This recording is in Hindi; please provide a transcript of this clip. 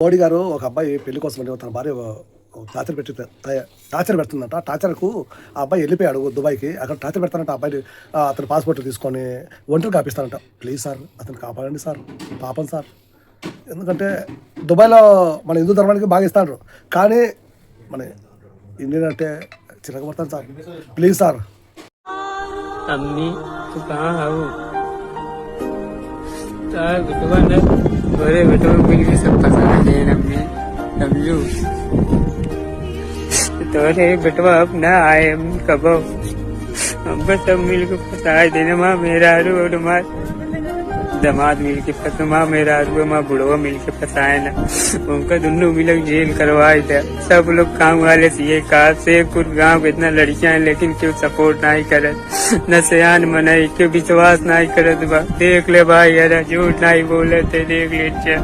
మోడీ గారు ఒక అబ్బాయి పెళ్లి కోసం తన భార్య టార్చర్ పెట్టి టార్చర్ పెడుతుందంట. టార్చర్కు ఆ అబ్బాయి వెళ్ళిపోయాడు దుబాయ్కి. అక్కడ టార్చర్ పెడతానంట. అబ్బాయి అతని పాస్పోర్ట్ తీసుకొని ఒంటరి కాపిస్తానంట. ప్లీజ్ సార్ అతను కాపాడండి సార్, పాపం సార్. ఎందుకంటే దుబాయ్లో మన హిందూ ధర్మానికి బాగా ఇస్తాడు, కానీ మన ఇండియన్ అంటే చిరగబడతాను సార్. Please sir. अम्मी तू कहाँ हो? तार बेटवा ने बड़े बेटवा मिल के सब फंसा दे अम्मी, समझू तोरे बेटवा अब ना आए अम्मी कब हम बस सब मिल के फंसा देने माँ मेरा और माँ दमाद मिल के फंसा माँ मेरा माँ बुढ़वा मिल के फंसाए ना उनका दोनों मिल जेल करवाए थे। सब लोग काम वाले ये कहा से कुछ गाँव इतना लड़कियां हैं लेकिन क्यों सपोर्ट नहीं करे, न सयान मनाई क्यों विश्वास नहीं करे। देख ले भाई यार झूठ नहीं बोले थे, देख ले।